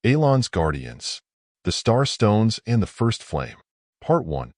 Aeolon's Guardians, the Star Stones and the First Flame. Part 1.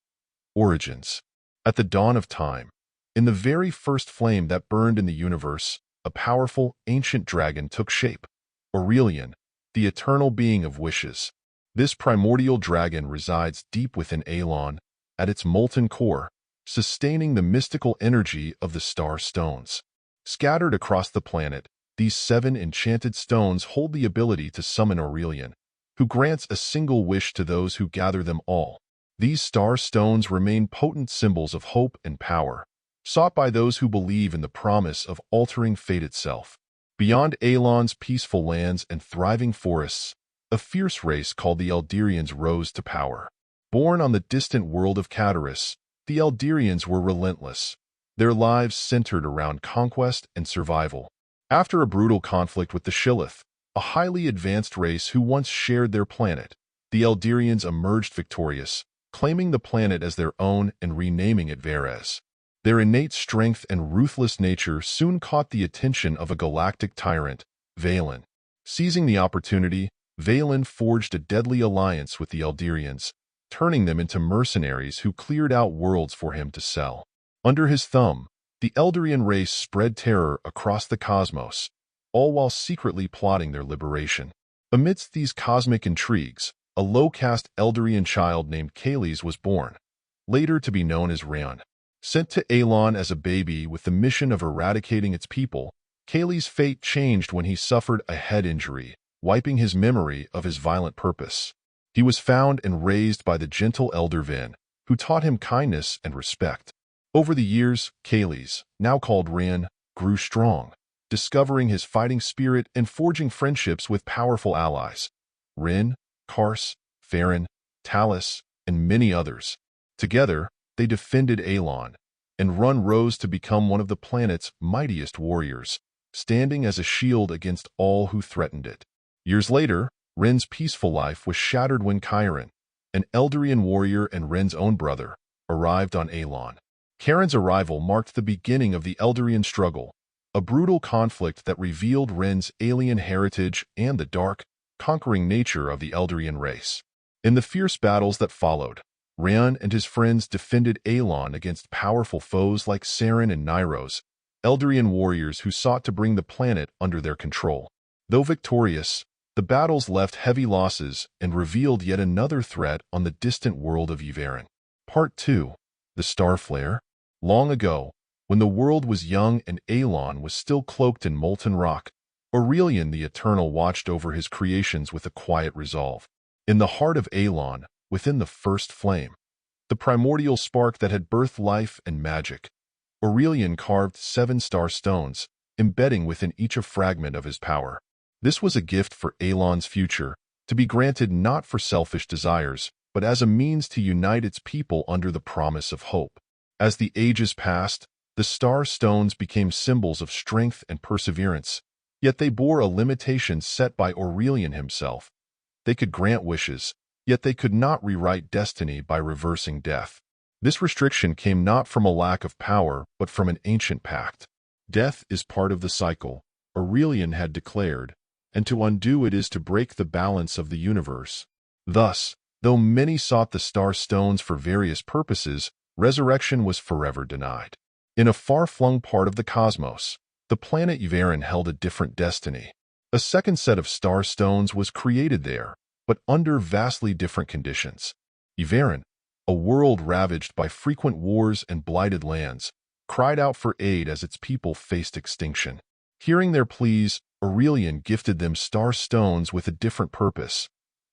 Origins. At the dawn of time, in the very first flame that burned in the universe, a powerful, ancient dragon took shape. Aeolon, the eternal being of wishes. This primordial dragon resides deep within Aeolon, at its molten core, sustaining the mystical energy of the Star Stones. Scattered across the planet, these 7 enchanted stones hold the ability to summon Aeolon, who grants a single wish to those who gather them all. These Star Stones remain potent symbols of hope and power, sought by those who believe in the promise of altering fate itself. Beyond Aeolon's peaceful lands and thriving forests, a fierce race called the Eldarians rose to power. Born on the distant world of Catarus, the Eldarians were relentless, their lives centered around conquest and survival. After a brutal conflict with the Shillith, a highly advanced race who once shared their planet, the Eldarians emerged victorious, claiming the planet as their own and renaming it Varese. Their innate strength and ruthless nature soon caught the attention of a galactic tyrant, Aeolon. Seizing the opportunity, Aeolon forged a deadly alliance with the Eldarians, turning them into mercenaries who cleared out worlds for him to sell. Under his thumb, the Eldarian race spread terror across the cosmos, all while secretly plotting their liberation. Amidst these cosmic intrigues, a low-caste Eldarian child named Kales was born, later to be known as Ryan. Sent to Aeolon as a baby with the mission of eradicating its people, Kales' fate changed when he suffered a head injury, wiping his memory of his violent purpose. He was found and raised by the gentle Elder Vin, who taught him kindness and respect. Over the years, Kales, now called Ryan, grew strong, discovering his fighting spirit and forging friendships with powerful allies. Rin, Kars, Farron, Talus, and many others. Together, they defended Aeolon, and Run rose to become one of the planet's mightiest warriors, standing as a shield against all who threatened it. Years later, Ren's peaceful life was shattered when Chiron, an Eldarian warrior and Ren's own brother, arrived on Aeolon. Chiron's arrival marked the beginning of the Eldarian struggle, a brutal conflict that revealed Ren's alien heritage and the dark, conquering nature of the Eldarian race. In the fierce battles that followed, Ryan and his friends defended Aeolon against powerful foes like Saren and Nyros, Eldarian warriors who sought to bring the planet under their control. Though victorious, the battles left heavy losses and revealed yet another threat on the distant world of Yvarin. Part 2. The Star Flare. Long ago, when the world was young and Aeolon was still cloaked in molten rock, Aeolon the Eternal watched over his creations with a quiet resolve. In the heart of Aeolon, within the first flame, the primordial spark that had birthed life and magic, Aeolon carved 7 star stones, embedding within each a fragment of his power. This was a gift for Aeolon's future, to be granted not for selfish desires, but as a means to unite its people under the promise of hope. As the ages passed, the star stones became symbols of strength and perseverance, yet they bore a limitation set by Aeolon himself. They could grant wishes, yet they could not rewrite destiny by reversing death. This restriction came not from a lack of power, but from an ancient pact. Death is part of the cycle, Aeolon had declared, and to undo it is to break the balance of the universe. Thus, though many sought the star stones for various purposes, resurrection was forever denied. In a far-flung part of the cosmos, the planet Yvarin held a different destiny. A second set of star stones was created there, but under vastly different conditions. Yvarin, a world ravaged by frequent wars and blighted lands, cried out for aid as its people faced extinction. Hearing their pleas, Aeolon gifted them star stones with a different purpose,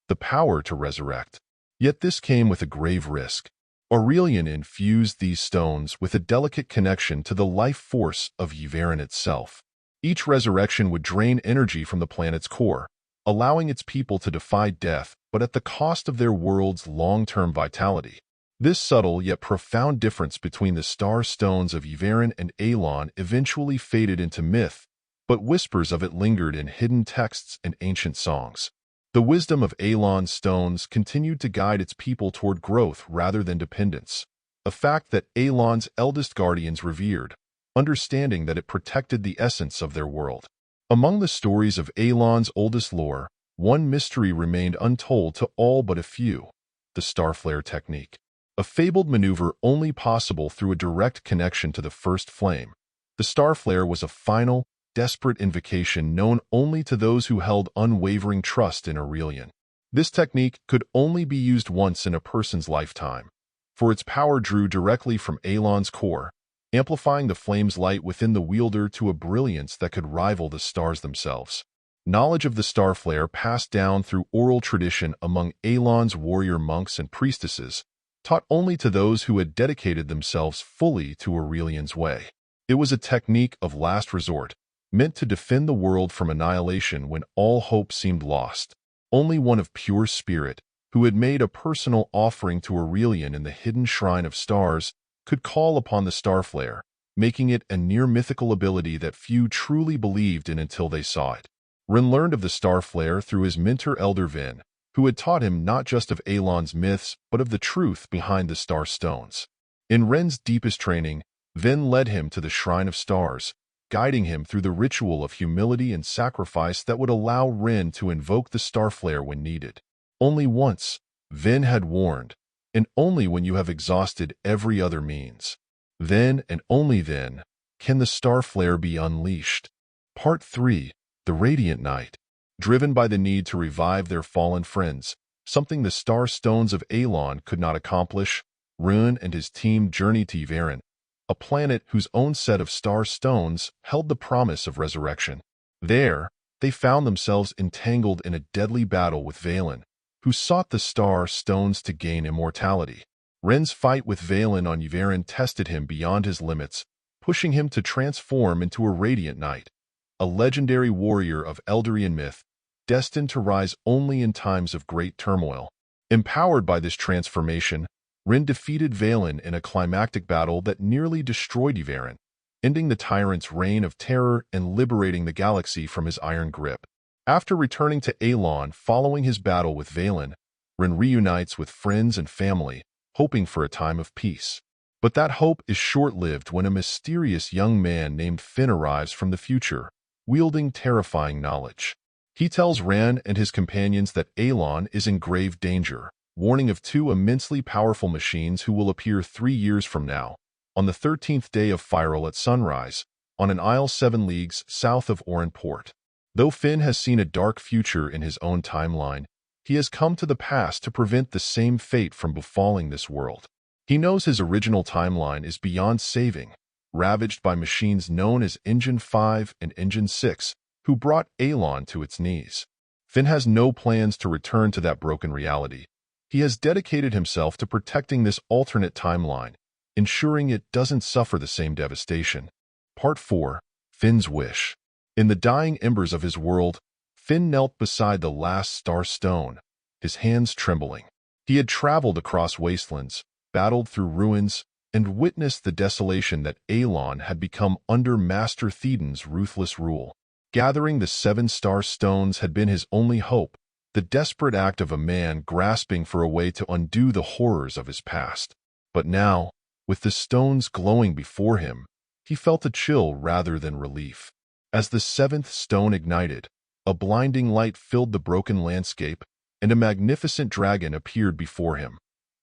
the power to resurrect. Yet this came with a grave risk. Aeolon infused these stones with a delicate connection to the life force of Yvarin itself. Each resurrection would drain energy from the planet's core, allowing its people to defy death, but at the cost of their world's long-term vitality. This subtle yet profound difference between the star stones of Yvarin and Aeolon eventually faded into myth, but whispers of it lingered in hidden texts and ancient songs. The wisdom of Aeolon's stones continued to guide its people toward growth rather than dependence, a fact that Aeolon's eldest guardians revered, understanding that it protected the essence of their world. Among the stories of Aeolon's oldest lore, one mystery remained untold to all but a few: the Starflare technique. A fabled maneuver only possible through a direct connection to the first flame. The Starflare was a final, desperate invocation known only to those who held unwavering trust in Aurelian. This technique could only be used once in a person's lifetime, for its power drew directly from Aeolon's core, amplifying the flame's light within the wielder to a brilliance that could rival the stars themselves. Knowledge of the Starflare passed down through oral tradition among Aeolon's warrior monks and priestesses, taught only to those who had dedicated themselves fully to Aurelian's way. It was a technique of last resort, meant to defend the world from annihilation when all hope seemed lost. Only one of pure spirit, who had made a personal offering to Aurelian in the hidden shrine of stars, could call upon the Starflare, making it a near-mythical ability that few truly believed in until they saw it. Ren learned of the Starflare through his mentor Elder Vin, who had taught him not just of Aeolon's myths but of the truth behind the star stones. In Ren's deepest training, Vin led him to the Shrine of Stars, guiding him through the ritual of humility and sacrifice that would allow Ren to invoke the Starflare when needed. Only once, Vin had warned, and only when you have exhausted every other means. Then, and only then, can the Starflare be unleashed. Part 3. The Radiant Night. Driven by the need to revive their fallen friends, something the star stones of Aeolon could not accomplish, Ren and his team journeyed to Yveren, a planet whose own set of star stones held the promise of resurrection. There, they found themselves entangled in a deadly battle with Valen, who sought the star stones to gain immortality. Ren's fight with Valen on Yveren tested him beyond his limits, pushing him to transform into a Radiant Knight, a legendary warrior of Eldarian myth, destined to rise only in times of great turmoil. Empowered by this transformation, Ren defeated Valen in a climactic battle that nearly destroyed Yveren, ending the tyrant's reign of terror and liberating the galaxy from his iron grip. After returning to Aeolon following his battle with Valen, Ren reunites with friends and family, hoping for a time of peace. But that hope is short-lived when a mysterious young man named Finn arrives from the future, wielding terrifying knowledge. He tells Ren and his companions that Aeolon is in grave danger, warning of two immensely powerful machines who will appear 3 years from now, on the 13th day of Firel at sunrise, on an isle 7 leagues south of Oran Port. Though Finn has seen a dark future in his own timeline, he has come to the past to prevent the same fate from befalling this world. He knows his original timeline is beyond saving, ravaged by machines known as Engine 5 and Engine 6, who brought Aeolon to its knees. Finn has no plans to return to that broken reality. He has dedicated himself to protecting this alternate timeline, ensuring it doesn't suffer the same devastation. Part 4. Finn's Wish. In the dying embers of his world, Finn knelt beside the last star stone, his hands trembling. He had traveled across wastelands, battled through ruins, and witnessed the desolation that Aeolon had become under Master Thedan's ruthless rule. Gathering the 7 star stones had been his only hope, the desperate act of a man grasping for a way to undo the horrors of his past. But now, with the stones glowing before him, he felt a chill rather than relief. As the 7th stone ignited, a blinding light filled the broken landscape, and a magnificent dragon appeared before him.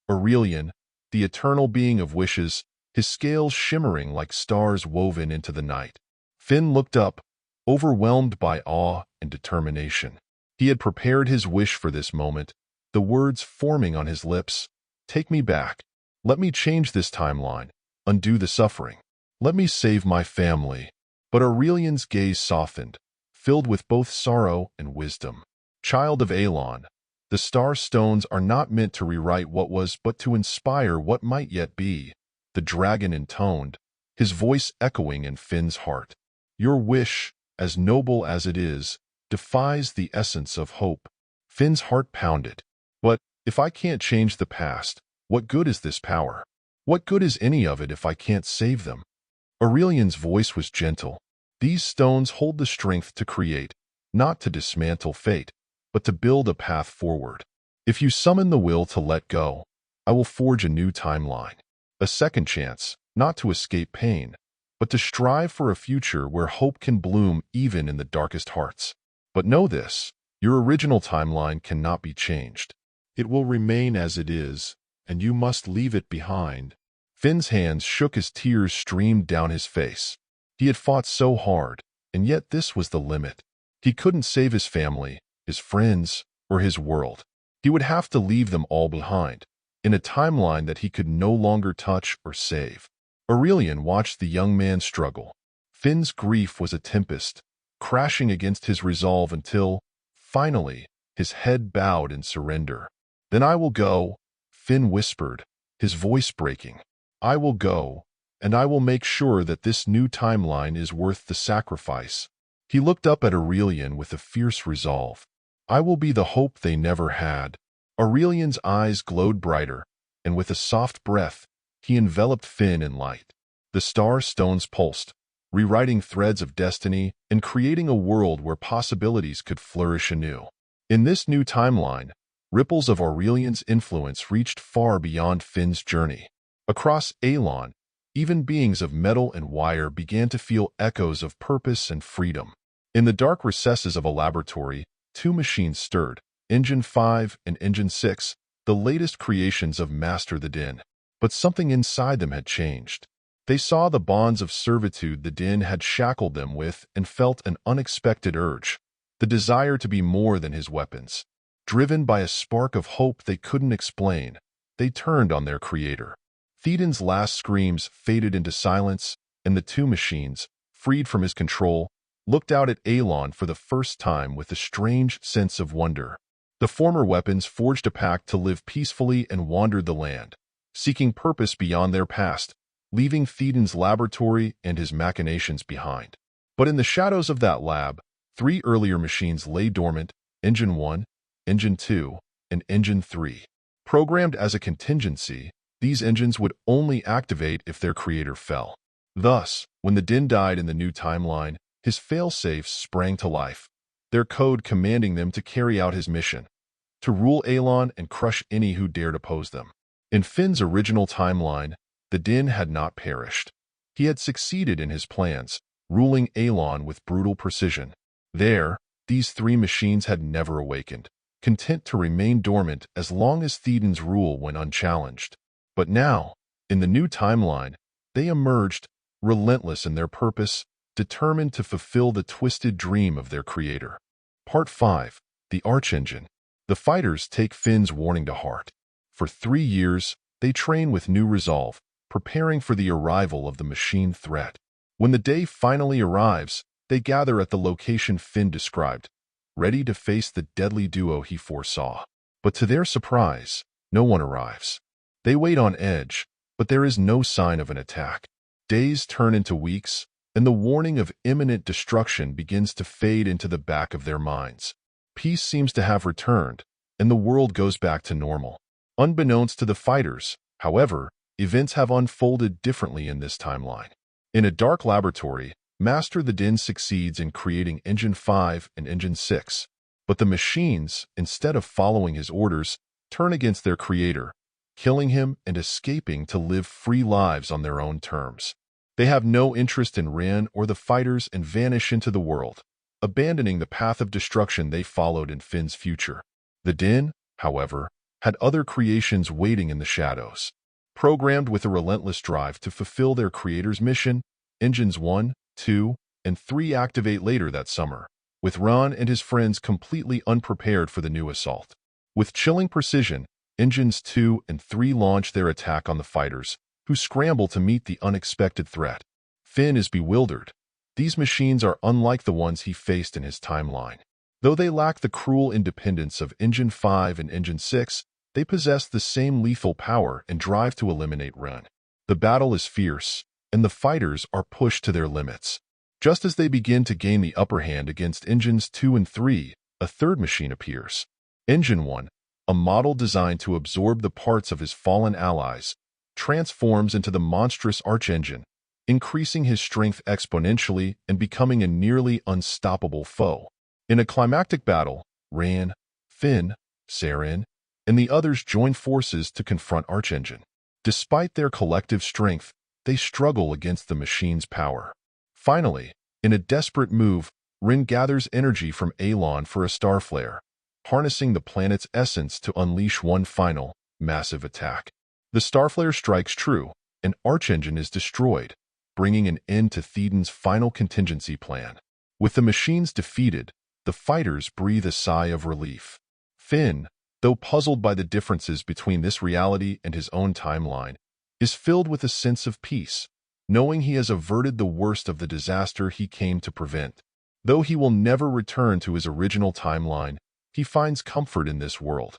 Aurelian, the eternal being of wishes, his scales shimmering like stars woven into the night. Finn looked up, overwhelmed by awe and determination. He had prepared his wish for this moment, the words forming on his lips: "Take me back. Let me change this timeline, undo the suffering. Let me save my family." But Aurelian's gaze softened, filled with both sorrow and wisdom. Child of Aeolon, the star stones are not meant to rewrite what was but to inspire what might yet be, the dragon intoned, his voice echoing in Finn's heart. Your wish, as noble as it is, defies the essence of hope. Finn's heart pounded. But if I can't change the past, what good is this power? What good is any of it if I can't save them? Aurelian's voice was gentle. These stones hold the strength to create, not to dismantle fate, but to build a path forward. If you summon the will to let go, I will forge a new timeline. A second chance, not to escape pain, but to strive for a future where hope can bloom even in the darkest hearts. But know this, Your original timeline cannot be changed. It will remain as it is, and you must leave it behind." Finn's hands shook as tears streamed down his face. He had fought so hard, and yet this was the limit. He couldn't save his family, his friends, or his world. He would have to leave them all behind, in a timeline that he could no longer touch or save. Aurelian watched the young man struggle. Finn's grief was a tempest, crashing against his resolve until, finally, his head bowed in surrender. "Then I will go," Finn whispered, his voice breaking. "I will go, and I will make sure that this new timeline is worth the sacrifice." He looked up at Aurelian with a fierce resolve. "I will be the hope they never had." Aurelian's eyes glowed brighter, and with a soft breath, he enveloped Finn in light. The star stones pulsed, rewriting threads of destiny and creating a world where possibilities could flourish anew. In this new timeline, ripples of Aurelian's influence reached far beyond Finn's journey. Across Aeolon, even beings of metal and wire began to feel echoes of purpose and freedom. In the dark recesses of a laboratory, two machines stirred, Engine 5 and Engine 6, the latest creations of Master the Din. But something inside them had changed. They saw the bonds of servitude the Din had shackled them with and felt an unexpected urge, the desire to be more than his weapons. Driven by a spark of hope they couldn't explain, they turned on their creator. Theoden's last screams faded into silence, and the two machines, freed from his control, looked out at Aeolon for the first time with a strange sense of wonder. The former weapons forged a pact to live peacefully and wandered the land, seeking purpose beyond their past, leaving Theoden's laboratory and his machinations behind. But in the shadows of that lab, three earlier machines lay dormant: Engine 1, Engine 2, and Engine 3. Programmed as a contingency, these engines would only activate if their creator fell. Thus, when the Din died in the new timeline, his failsafes sprang to life, their code commanding them to carry out his mission, to rule Aeolon and crush any who dared oppose them. In Finn's original timeline, the Din had not perished. He had succeeded in his plans, ruling Aeolon with brutal precision. There, these three machines had never awakened, content to remain dormant as long as Theoden's rule went unchallenged. But now, in the new timeline, they emerged, relentless in their purpose, determined to fulfill the twisted dream of their creator. Part 5. The Archengine. The fighters take Finn's warning to heart. For 3 years, they train with new resolve, preparing for the arrival of the machine threat. When the day finally arrives, they gather at the location Finn described, ready to face the deadly duo he foresaw. But to their surprise, no one arrives. They wait on edge, but there is no sign of an attack. Days turn into weeks, and the warning of imminent destruction begins to fade into the back of their minds. Peace seems to have returned, and the world goes back to normal. Unbeknownst to the fighters, however, events have unfolded differently in this timeline. In a dark laboratory, Master the Din succeeds in creating Engine 5 and Engine 6, but the machines, instead of following his orders, turn against their creator, killing him and escaping to live free lives on their own terms. They have no interest in Ran or the fighters and vanish into the world, abandoning the path of destruction they followed in Finn's future. The Din, however, had other creations waiting in the shadows. Programmed with a relentless drive to fulfill their creator's mission, Engines 1, 2, and 3 activate later that summer, with Ran and his friends completely unprepared for the new assault. With chilling precision, Engines 2 and 3 launch their attack on the fighters, who scramble to meet the unexpected threat. Finn is bewildered. These machines are unlike the ones he faced in his timeline. Though they lack the cruel independence of Engine 5 and Engine 6, they possess the same lethal power and drive to eliminate Ran. The battle is fierce, and the fighters are pushed to their limits. Just as they begin to gain the upper hand against Engines 2 and 3, a third machine appears. Engine 1, a model designed to absorb the parts of his fallen allies, transforms into the monstrous Archengine, increasing his strength exponentially and becoming a nearly unstoppable foe. In a climactic battle, Ran, Finn, Saiyan, and the others join forces to confront Archengine. Despite their collective strength, they struggle against the machine's power. Finally, in a desperate move, Rin gathers energy from Aeolon for a star flare, harnessing the planet's essence to unleash one final, massive attack. The star flare strikes true, and Archengine is destroyed, bringing an end to Thedan's final contingency plan. With the machines defeated, the fighters breathe a sigh of relief. Finn, though puzzled by the differences between this reality and his own timeline, is filled with a sense of peace, knowing he has averted the worst of the disaster he came to prevent. Though he will never return to his original timeline, he finds comfort in this world,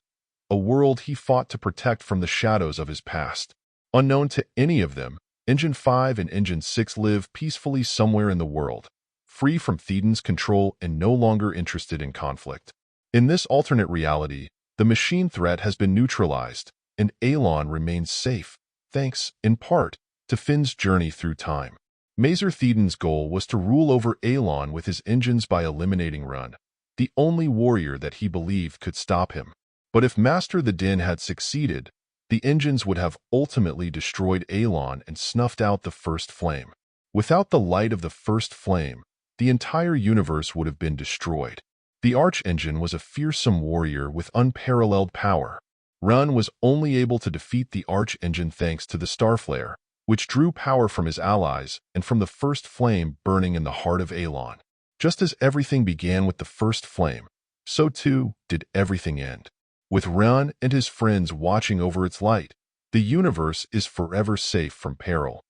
a world he fought to protect from the shadows of his past. Unknown to any of them, Engine 5 and Engine 6 live peacefully somewhere in the world, free from Thedan's control and no longer interested in conflict. In this alternate reality, the machine threat has been neutralized, and Aeolon remains safe, thanks, in part, to Finn's journey through time. Mazer Thedan's goal was to rule over Aeolon with his engines by eliminating Run, the only warrior that he believed could stop him. But if Master the Din had succeeded, the engines would have ultimately destroyed Aeolon and snuffed out the first flame. Without the light of the first flame, the entire universe would have been destroyed. The Archengine was a fearsome warrior with unparalleled power. Run was only able to defeat the Archengine thanks to the Starflare, which drew power from his allies and from the first flame burning in the heart of Aeolon. Just as everything began with the first flame, so too did everything end. With Run and his friends watching over its light, the universe is forever safe from peril.